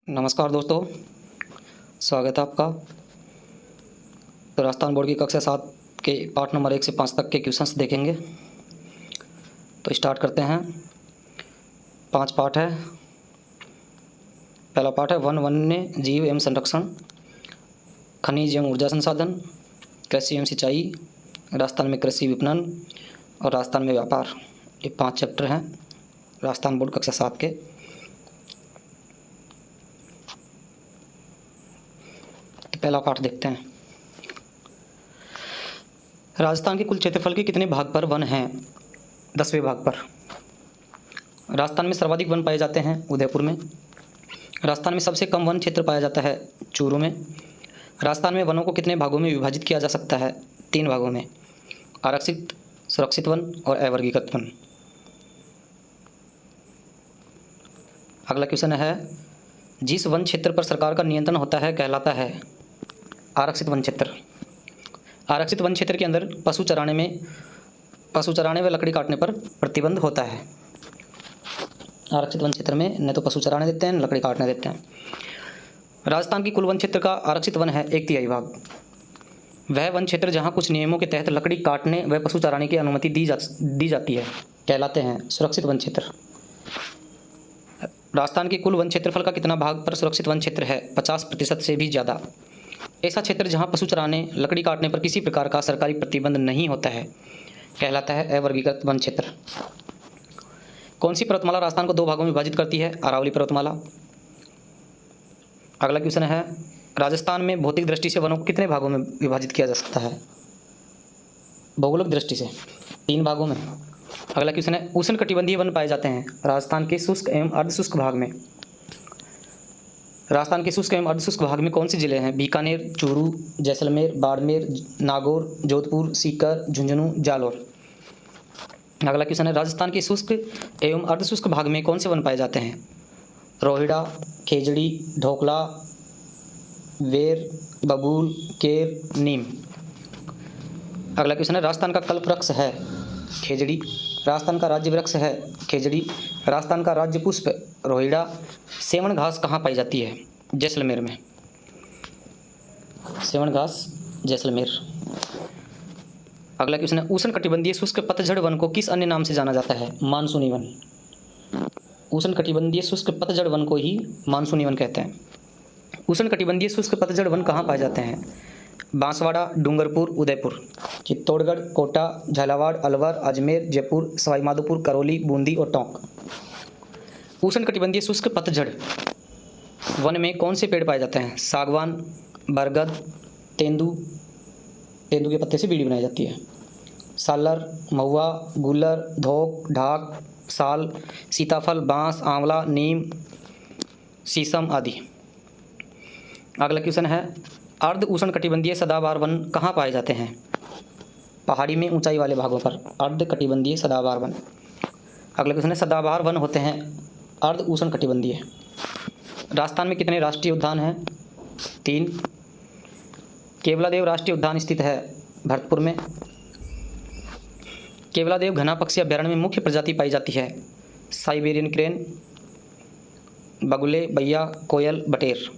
नमस्कार दोस्तों, स्वागत है आपका। तो राजस्थान बोर्ड की कक्षा 7 के पाठ नंबर 1 से 5 तक के क्वेश्चंस देखेंगे। तो स्टार्ट करते हैं। 5 पाठ है। पहला पाठ है वन्य जीव एवं संरक्षण, खनिज एवं ऊर्जा संसाधन, कृषि एवं सिंचाई, राजस्थान में कृषि विपणन और राजस्थान में व्यापार। ये 5 चैप्टर हैं राजस्थान बोर्ड कक्षा 7 के। पहला पाठ देखते हैं। राजस्थान के कुल क्षेत्रफल के कितने भाग पर वन हैं? 10वें भाग पर। राजस्थान में सर्वाधिक वन पाए जाते हैं उदयपुर में। राजस्थान में सबसे कम वन क्षेत्र पाया जाता है चूरू में। राजस्थान में वनों को कितने भागों में विभाजित किया जा सकता है? 3 भागों में, आरक्षित, सुरक्षित वन और अवर्गीकृत वन। अगला क्वेश्चन है, जिस वन क्षेत्र पर सरकार का नियंत्रण होता है कहलाता है? आरक्षित वन क्षेत्र। आरक्षित वन क्षेत्र के अंदर पशु चराने व लकड़ी काटने पर प्रतिबंध होता है। आरक्षित वन क्षेत्र में न तो पशु चराने देते हैं न लकड़ी काटने देते हैं। राजस्थान की कुल वन क्षेत्र का आरक्षित वन है 1/3 भाग। वह वन क्षेत्र जहां कुछ नियमों के तहत लकड़ी काटने व पशु चराने की अनुमति दी जाती है कहलाते हैं सुरक्षित वन क्षेत्र। राजस्थान के कुल वन क्षेत्रफल का कितना भाग पर सुरक्षित वन क्षेत्र है? 50% से भी ज़्यादा। ऐसा क्षेत्र जहां पशु चराने, लकड़ी काटने पर किसी प्रकार का सरकारी प्रतिबंध नहीं होता है कहलाता है अवर्गीकृत वन क्षेत्र। कौन सी पर्वतमाला राजस्थान को 2 भागों में विभाजित करती है? अरावली पर्वतमाला। अगला क्वेश्चन है, राजस्थान में भौतिक दृष्टि से वनों को कितने भागों में विभाजित किया जा सकता है? भौगोलिक दृष्टि से 3 भागों में। अगला क्वेश्चन है, उष्णकटिबंधीय वन पाए जाते हैं राजस्थान के शुष्क एवं अर्धशुष्क भाग में। राजस्थान के शुष्क एवं अर्धशुष्क भाग में कौन से जिले हैं? बीकानेर, चूरू, जैसलमेर, बाड़मेर, नागौर, जोधपुर, सीकर, झुंझुनू, जालौर। अगला क्वेश्चन है, राजस्थान के शुष्क एवं अर्धशुष्क भाग में कौन से वन पाए जाते हैं? रोहिड़ा, खेजड़ी, ढोकला, वेर, बबूल, केर, नीम। अगला क्वेश्चन है, राजस्थान का कल्प वृक्ष है खेजड़ी। राजस्थान का राज्य वृक्ष है खेजड़ी। राजस्थान का राज्य पुष्प रोहिड़ा। सेवण घास कहाँ पाई जाती है? जैसलमेर में। सेवण घास जैसलमेर। अगला क्वेश्चन है, उष्णकटिबंधीय शुष्क पतझड़ वन को किस अन्य नाम से जाना जाता है? मानसूनी वन। उष्णकटिबंधीय शुष्क पतझड़ वन को ही मानसूनी वन कहते हैं। उष्णकटिबंधीय शुष्क पतझड़ वन कहाँ पाए जाते हैं? बांसवाड़ा, डूंगरपुर, उदयपुर, चित्तौड़गढ़, कोटा, झालावाड़, अलवर, अजमेर, जयपुर, सवाई माधोपुर, करौली, बूंदी और टोंक। उष्णकटिबंधीय शुष्क पतझड़ वन में कौन से पेड़ पाए जाते हैं? सागवान, बरगद, तेंदू। तेंदू के पत्ते से बीड़ी बनाई जाती है। सालर, महुआ, गुलर, धोक, ढाक, साल, सीताफल, बांस, आंवला, नीम, शीशम आदि। अगला क्वेश्चन है, अर्ध उष्णकटिबंधीय सदाबहार वन कहाँ पाए जाते हैं? पहाड़ी में ऊंचाई वाले भागों पर अर्ध कटिबंधीय सदाबहार वन। अगला क्वेश्चन है, सदाबहार वन होते हैं अर्ध उष्णकटिबंधीय। राजस्थान में कितने राष्ट्रीय उद्यान हैं? 3। केवलादेव राष्ट्रीय उद्यान स्थित है भरतपुर में। केवलादेव घना पक्षी अभ्यारण्य में मुख्य प्रजाति पाई जाती है साइबेरियन क्रेन, बगुले, बैया, कोयल, बटेर।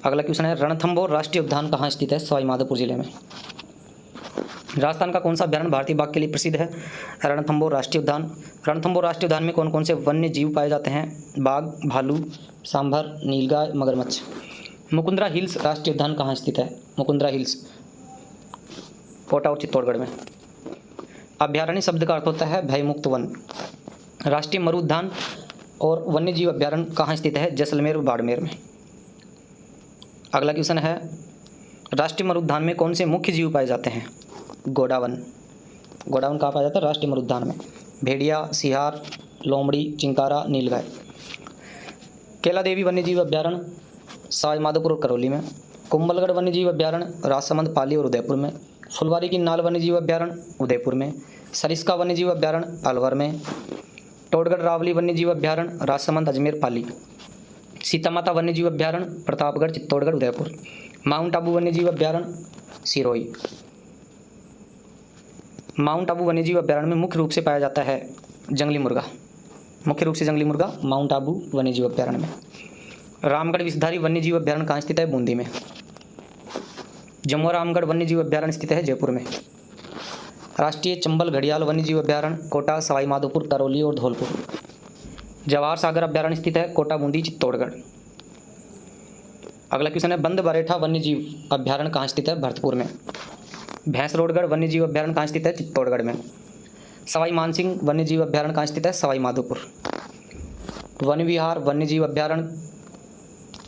अगला क्वेश्चन है, रणथंभौर राष्ट्रीय उद्यान कहाँ स्थित है? सवाई माधोपुर जिले में। राजस्थान का कौन सा अभ्यारण्य भारतीय बाघ के लिए प्रसिद्ध है? रणथंभौर राष्ट्रीय उद्यान। रणथंभौर राष्ट्रीय उद्यान में कौन कौन से वन्य जीव पाए जाते हैं? बाघ, भालू, सांभर, नीलगाय, मगरमच्छ। मुकुंदरा हिल्स राष्ट्रीय उद्यान कहाँ स्थित है? मुकुंदरा हिल्स कोटा और चित्तौड़गढ़ में। अभ्यारण्य शब्द का अर्थ होता है भयमुक्त वन। राष्ट्रीय मरु उद्यान और वन्य जीव अभ्यारण्य कहाँ स्थित है? जैसलमेर और बाड़मेर में। अगला क्वेश्चन है, राष्ट्रीय मरुद्यान में कौन से मुख्य जीव पाए जाते हैं? गोडावन। गोडावन कहाँ पाया जाता है? राष्ट्रीय मरुद्यान में। भेड़िया, सिहार, लोमड़ी, चिंकारा, नीलगाय। केलादेवी वन्यजीव अभ्यारण्य सवाई माधोपुर और करौली में। कुंभलगढ़ वन्यजीव अभ्यारण्य राजसमंद, पाली और उदयपुर में। फुलवारी की नाल वन्यजीव अभ्यारण्य उदयपुर में। सरिस्का वन्यजीव अभ्यारण्य अलवर में। टोडगढ़ रावली वन्यजीव अभ्यारण्य राजसमंद, अजमेर, पाली। सीतामाता वन्यजीव अभ्यारण्य प्रतापगढ़, चित्तौड़गढ़, उदयपुर। माउंट आबू वन्यजीव अभ्यारण्य सिरोही। माउंट आबू वन्यजीव अभ्यारण्य में मुख्य रूप से पाया जाता है जंगली मुर्गा। मुख्य रूप से जंगली मुर्गा माउंट आबू वन्य जीव अभ्यारण्य में। रामगढ़ विषधारी वन्य जीव अभ्यारण्य कहाँ स्थित है? बूंदी में। जमुआ रामगढ़ वन्य जीव अभ्यारण्य स्थित है जयपुर में। राष्ट्रीय चंबल घड़ियाल वन्य जीव अभ्यारण्य कोटा, सवाई माधोपुर, करौली और धौलपुर। जवाहर सागर अभ्यारण्य स्थित है कोटा, बूंदी, चित्तौड़गढ़। अगला क्वेश्चन है बंद बरेठा वन्य जीव अभ्यारण्य कहाँ स्थित है? भरतपुर में। भैंसरोडगढ़ वन्य जीव अभ्यारण्य कहाँ स्थित है? चित्तौड़गढ़ में। सवाई मानसिंह वन्य जीव अभ्यारण्य कहाँ स्थित है? सवाई माधोपुर। वन विहार वन्य जीव अभ्यारण्य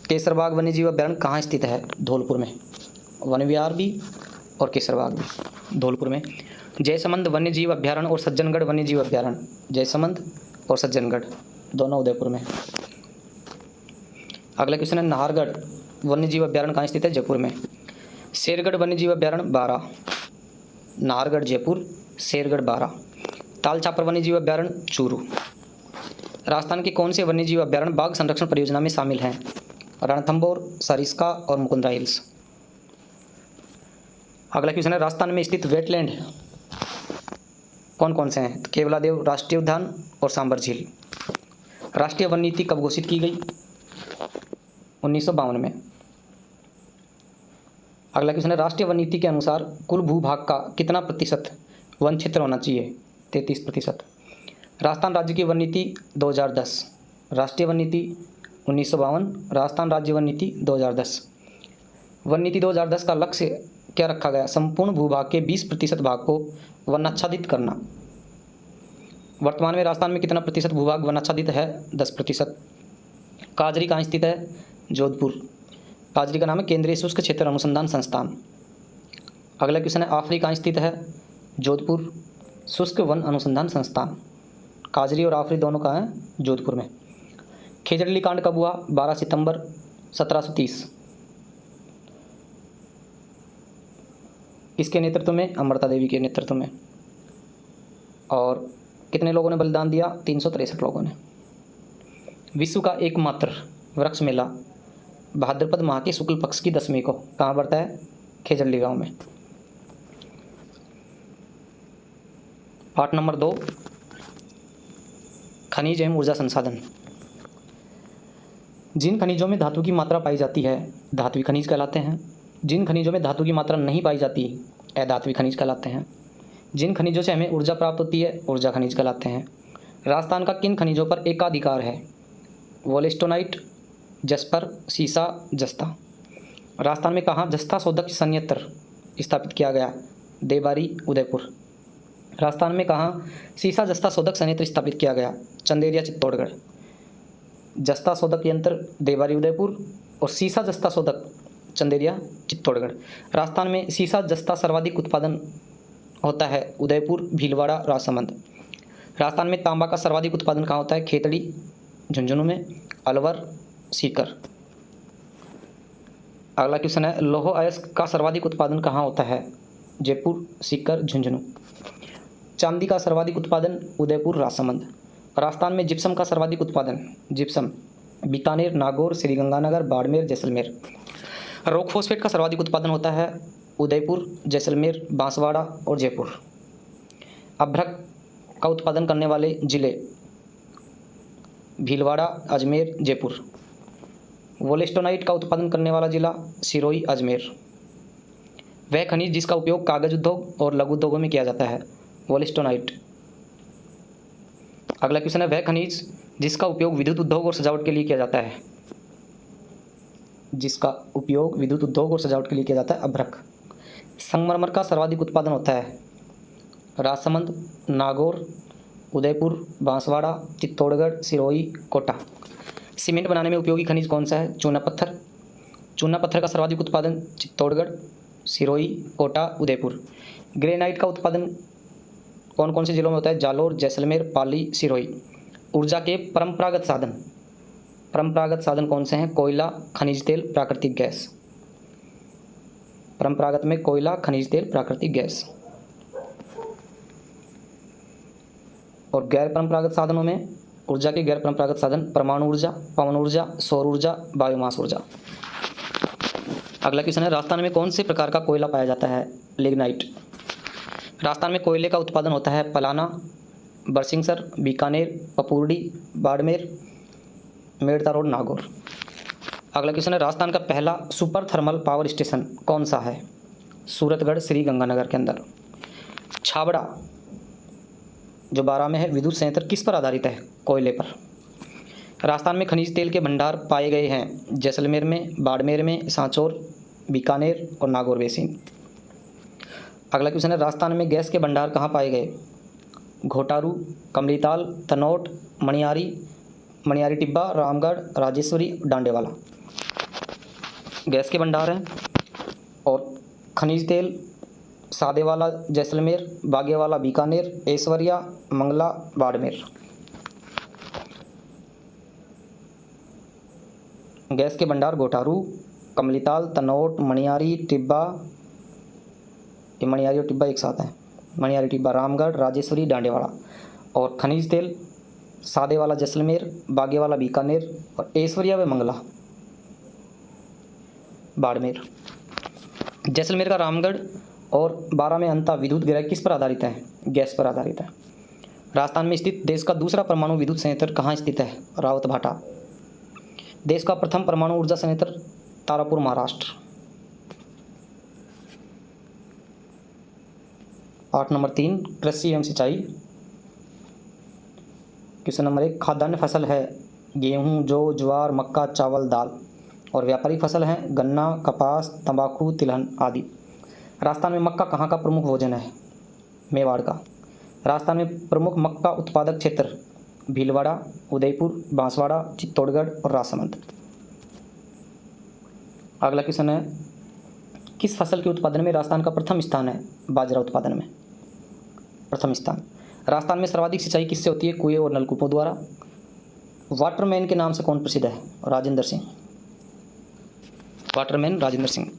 केसरबाग वन्य जीव अभ्यारण्य कहाँ स्थित है? धौलपुर में। वन विहार भी और केसरबाग भी धौलपुर में। जयसमंद वन्य जीव अभ्यारण्य और सज्जनगढ़ वन्य जीव अभ्यारण्य, जयसमंद और सज्जनगढ़ दोनों उदयपुर में। अगला क्वेश्चन है नाहरगढ़ वन्य जीव अभ्यारण्य कहाँ स्थित है? जयपुर में। शेरगढ़ वन्य जीव अभ्यारण्य बारा, नाहरगढ़ जयपुर, शेरगढ़ बारा। तालछापर वन्य जीव अभ्यारण्य चूरू। राजस्थान के कौन से वन्य जीव अभ्यारण्य बाघ संरक्षण परियोजना में शामिल हैं? रणथंभौर, सरिस्का और मुकुंदरा हिल्स। अगला क्वेश्चन है राजस्थान में स्थित वेटलैंड कौन कौन से हैं? केवलादेव राष्ट्रीय उद्यान और सांबर झील। राष्ट्रीय वन नीति कब घोषित की गई? 1952 में। अगला क्वेश्चन है राष्ट्रीय वन नीति के अनुसार कुल भूभाग का कितना प्रतिशत वन क्षेत्र होना चाहिए? 33%। राजस्थान राज्य की वन नीति 2010, राष्ट्रीय वन नीति 1952, राजस्थान राज्य वन नीति 2010। वन नीति 2010 का लक्ष्य क्या रखा गया? संपूर्ण भूभाग के 20% भाग को वनाच्छादित करना। वर्तमान में राजस्थान में कितना प्रतिशत भूभाग वनाच्छादित है? 10%। काजरी कहाँ स्थित है? जोधपुर। काजरी का नाम है केंद्रीय शुष्क क्षेत्र अनुसंधान संस्थान। अगला क्वेश्चन है आफरी कहाँ स्थित है? जोधपुर, शुष्क वन अनुसंधान संस्थान। काजरी और आफरी दोनों कहाँ हैं? जोधपुर में। खेजड़ली कांड कब हुआ? 12 सितंबर 1730। किसके नेतृत्व में? अमृता देवी के नेतृत्व में। और कितने लोगों ने बलिदान दिया? 363 लोगों ने। विश्व का एकमात्र वृक्ष मेला भाद्रपद माह के शुक्ल पक्ष की 10वीं को कहाँ पड़ता है? खेजड़ली गांव में। पाठ नंबर 2 खनिज एवं ऊर्जा संसाधन। जिन खनिजों में धातु की मात्रा पाई जाती है धात्विक खनिज कहलाते हैं। जिन खनिजों में धातु की मात्रा नहीं पाई जाती अधात्विक खनिज कहलाते हैं। जिन खनिजों से हमें ऊर्जा प्राप्त होती है ऊर्जा खनिज कहलाते हैं। राजस्थान का किन खनिजों पर एकाधिकार है? वोलेस्टोनाइट, जस्पर, सीसा, जस्ता। राजस्थान में कहाँ जस्ता शोधक संयंत्र स्थापित किया गया? देवारी, उदयपुर। राजस्थान में कहाँ सीसा जस्ता शोधक संयंत्र स्थापित किया गया? चंदेरिया, चित्तौड़गढ़। जस्ता शोधक यंत्र देवारी, उदयपुर और सीसा जस्ता शोधक चंदेरिया, चित्तौड़गढ़। राजस्थान में सीसा जस्ता सर्वाधिक उत्पादन होता है उदयपुर, भीलवाड़ा, राजसमंद। राजस्थान में तांबा का सर्वाधिक उत्पादन कहाँ होता है? खेतड़ी, झुंझुनू में, अलवर, सीकर। अगला क्वेश्चन है लौह अयस्क का सर्वाधिक उत्पादन कहाँ होता है? जयपुर, सीकर, झुंझुनू। चांदी का सर्वाधिक उत्पादन उदयपुर, राजसमंद। राजस्थान में जिप्सम का सर्वाधिक उत्पादन gypsum Bikaner, Nagaur, Sriganganagar, Barmer, Jaisalmer. Rock phosphate का सर्वाधिक उत्पादन होता है उदयपुर, जैसलमेर, बांसवाड़ा और जयपुर। अभ्रक का उत्पादन करने वाले जिले भीलवाड़ा, अजमेर, जयपुर। वोलेस्टोनाइट का उत्पादन करने वाला जिला सिरोही, अजमेर। वह खनिज जिसका उपयोग कागज उद्योग और लघु उद्योगों में किया जाता है वोलेस्टोनाइट। अगला क्वेश्चन है वह खनिज जिसका उपयोग विद्युत उद्योग और सजावट के लिए किया जाता है? जिसका उपयोग विद्युत उद्योग और सजावट के लिए किया जाता है अभ्रक। संगमरमर का सर्वाधिक उत्पादन होता है राजसमंद, नागौर, उदयपुर, बांसवाड़ा, चित्तौड़गढ़, सिरोही, कोटा। सीमेंट बनाने में उपयोगी खनिज कौन सा है? चूना पत्थर। चूना पत्थर का सर्वाधिक उत्पादन चित्तौड़गढ़, सिरोही, कोटा, उदयपुर। ग्रेनाइट का उत्पादन कौन कौन से जिलों में होता है? जालोर, जैसलमेर, पाली, सिरोही। ऊर्जा के परंपरागत साधन कौन से हैं? कोयला, खनिज तेल, प्राकृतिक गैस। परंपरागत में कोयला, खनिज तेल, प्राकृतिक गैस। और गैर परंपरागत साधनों में ऊर्जा के गैर परंपरागत साधन परमाणु ऊर्जा, पवन ऊर्जा, सौर ऊर्जा, बायोमास ऊर्जा। अगला क्वेश्चन है राजस्थान में कौन से प्रकार का कोयला पाया जाता है? लिग्नाइट। राजस्थान में कोयले का उत्पादन होता है पलाना, बरसिंगसर, बीकानेर, पपूर्डी, बाड़मेर, मेड़ता रोड, नागौर। अगला क्वेश्चन है, राजस्थान का पहला सुपर थर्मल पावर स्टेशन कौन सा है? सूरतगढ़, श्री गंगानगर के अंदर। छाबड़ा जो 12 में है, विद्युत संयंत्र किस पर आधारित है? कोयले पर। राजस्थान में खनिज तेल के भंडार पाए गए हैं? जैसलमेर में, बाड़मेर में, सांचौर, बीकानेर और नागौर बेसिन। अगला क्वेश्चन है, राजस्थान में गैस के भंडार कहाँ पाए गए? घोटारू, कमलीताल, तनोट, मणियारी टिब्बा, रामगढ़, राजेश्वरी, डांडेवाला। गैस के भंडार हैं और खनिज तेल सादे वाला जैसलमेर, बागे वाला बीकानेर, ऐश्वर्या, मंगला, बाड़मेर। गैस के भंडार घोटारू, कमलीताल, तनोट, मणियारी टिब्बा, ये मणियारी और टिब्बा एक साथ हैं, मणियारी टिब्बा, रामगढ़, राजेश्वरी, डांडेवाड़ा। और खनिज तेल सादे वाला जैसलमेर, बागे वाला बीकानेर और ऐश्वर्या व मंगला, बाड़मेर। जैसलमेर का रामगढ़ और 12 में अंता विद्युत ग्रह किस पर आधारित है? गैस पर आधारित है। राजस्थान में स्थित देश का दूसरा परमाणु विद्युत संयंत्र कहाँ स्थित है? रावतभाटा। देश का प्रथम परमाणु ऊर्जा संयंत्र तारापुर, महाराष्ट्र। 8 नंबर 3 कृषि एवं सिंचाई। क्वेश्चन नंबर 1, खाद्यान्न फसल है गेहूं, जौ, ज्वार, मक्का, चावल, दाल। और व्यापारिक फसल हैं गन्ना, कपास, तंबाकू, तिलहन आदि। राजस्थान में मक्का कहाँ का प्रमुख भोजन है? मेवाड़ का। राजस्थान में प्रमुख मक्का उत्पादक क्षेत्र भीलवाड़ा, उदयपुर, बांसवाड़ा, चित्तौड़गढ़ और राजसमंद। अगला क्वेश्चन है, किस फसल के उत्पादन में राजस्थान का प्रथम स्थान है? बाजरा उत्पादन में प्रथम स्थान। राजस्थान में सर्वाधिक सिंचाई किससे होती है? कुएं और नलकूपों द्वारा। वाटरमैन के नाम से कौन प्रसिद्ध है? Rajendra Singh. Waterman Rajendra Singh.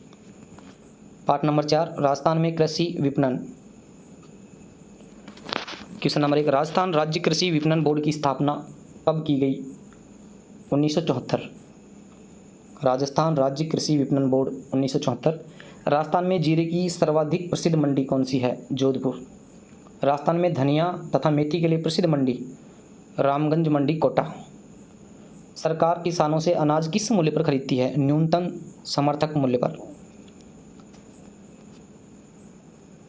Part number 4, Rajasthan में कृषि विपणन। क्वेश्चन नंबर 1, राजस्थान राज्य कृषि विपणन बोर्ड की स्थापना कब की गई? 1974। राजस्थान राज्य कृषि विपणन बोर्ड 1974। राजस्थान में जीरे की सर्वाधिक प्रसिद्ध मंडी कौन सी है? जोधपुर। राजस्थान में धनिया तथा मेथी के लिए प्रसिद्ध मंडी रामगंज मंडी, कोटा। सरकार किसानों से अनाज किस मूल्य पर खरीदती है? न्यूनतम समर्थक मूल्य पर।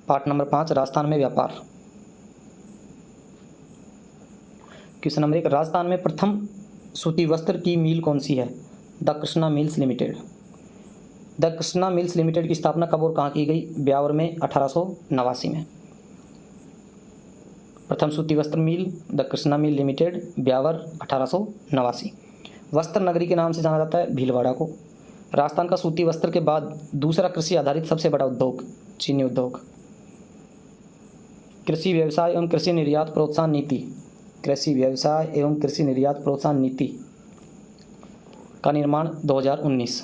पार्ट नंबर 5, राजस्थान में व्यापार। क्वेश्चन नंबर 1, राजस्थान में प्रथम सूती वस्त्र की मिल कौन सी है? The Krishna mills limited. The Krishna mills limited की स्थापना कब और कहाँ की गई? ब्यावर में 1889 में। प्रथम सूती वस्त्र mill the Krishna mill limited, Beawar 1889। वस्त्र नगरी के नाम से जाना जाता है भीलवाड़ा को। राजस्थान का सूती वस्त्र के बाद दूसरा कृषि आधारित सबसे बड़ा उद्योग चीनी उद्योग। कृषि व्यवसाय एवं कृषि निर्यात प्रोत्साहन नीति। कृषि व्यवसाय एवं कृषि निर्यात प्रोत्साहन नीति का निर्माण 2019।